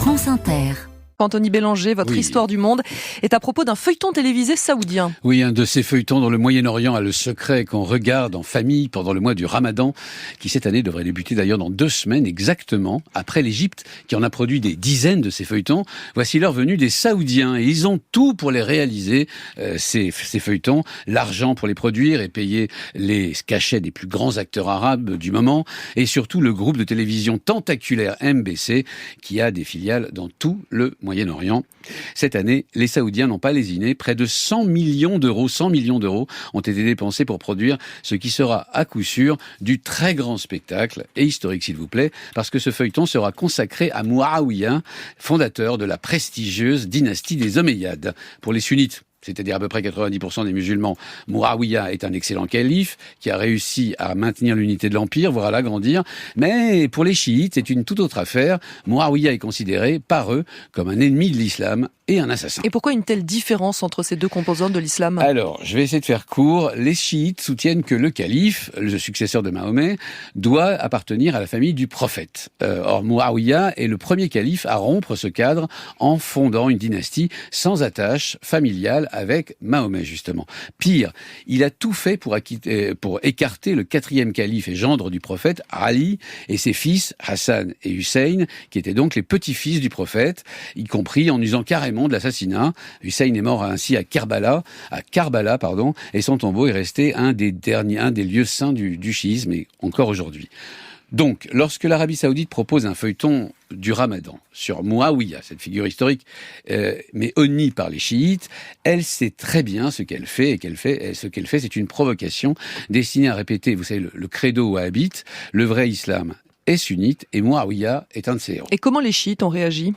France Inter. Anthony Bélanger, votre histoire du monde est à propos d'un feuilleton télévisé saoudien. Oui, un de ces feuilletons dont le Moyen-Orient a le secret qu'on regarde en famille pendant le mois du Ramadan, qui cette année devrait débuter d'ailleurs dans 2 semaines exactement, après l'Égypte, qui en a produit des dizaines de ces feuilletons. Voici l'heure venue des Saoudiens, et ils ont tout pour les réaliser, ces feuilletons, l'argent pour les produire et payer les cachets des plus grands acteurs arabes du moment, et surtout le groupe de télévision tentaculaire MBC, qui a des filiales dans tout le Moyen-Orient. Cette année, les Saoudiens n'ont pas lésiné. Près de 100 millions d'euros ont été dépensés pour produire ce qui sera à coup sûr du très grand spectacle, et historique s'il vous plaît, parce que ce feuilleton sera consacré à Mouawiya, fondateur de la prestigieuse dynastie des Omeyyades. Pour les sunnites, c'est-à-dire à peu près 90% des musulmans, Mouawiya est un excellent calife qui a réussi à maintenir l'unité de l'Empire, voire à l'agrandir. Mais pour les chiites, c'est une toute autre affaire. Mouawiya est considéré par eux comme un ennemi de l'islam et un assassin. Et pourquoi une telle différence entre ces deux composantes de l'islam ? Alors, je vais essayer de faire court. Les chiites soutiennent que le calife, le successeur de Mahomet, doit appartenir à la famille du prophète. Or, Mouawiya est le premier calife à rompre ce cadre en fondant une dynastie sans attache familiale avec Mahomet, justement. Pire, il a tout fait pour écarter le 4e calife et gendre du prophète, Ali, et ses fils, Hassan et Hussein, qui étaient donc les petits-fils du prophète, y compris en usant carrément de l'assassinat. Hussein est mort ainsi à Karbala, et son tombeau est resté un des lieux saints du chiisme, et encore aujourd'hui. Donc, lorsque l'Arabie Saoudite propose un feuilleton du Ramadan sur Mouawiya, cette figure historique, mais honnie par les chiites, elle sait très bien ce qu'elle fait, c'est une provocation destinée à répéter, vous savez, le credo wahhabite, le vrai islam est sunnite et Mouawiya est un de ses héros. Et comment les chiites ont réagi ?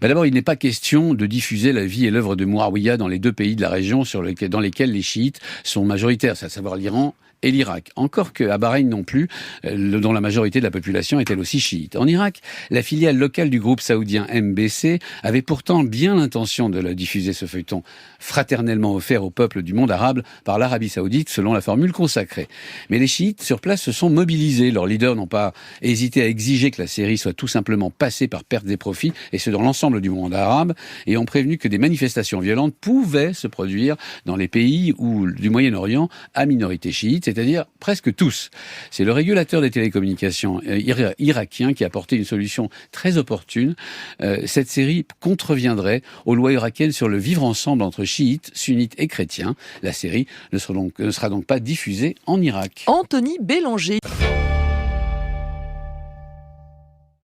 D'abord, il n'est pas question de diffuser la vie et l'œuvre de Mouawiya dans les 2 pays de la région dans lesquels les chiites sont majoritaires, c'est à savoir l'Iran et l'Irak. Encore qu'à Bahreïn non plus, dont la majorité de la population est elle aussi chiite. En Irak, la filiale locale du groupe saoudien MBC avait pourtant bien l'intention de diffuser ce feuilleton fraternellement offert au peuple du monde arabe par l'Arabie Saoudite selon la formule consacrée. Mais les chiites sur place se sont mobilisés. Leurs leaders n'ont pas hésité à exiger que la série soit tout simplement passée par perte des profits, et ce dans l'ensemble du monde arabe, et ont prévenu que des manifestations violentes pouvaient se produire dans les pays du Moyen-Orient à minorité chiite, c'est-à-dire presque tous. C'est le régulateur des télécommunications irakien qui a apporté une solution très opportune. Cette série contreviendrait aux lois irakiennes sur le vivre ensemble entre chiites, sunnites et chrétiens. La série ne sera donc pas diffusée en Irak. Anthony Bélanger.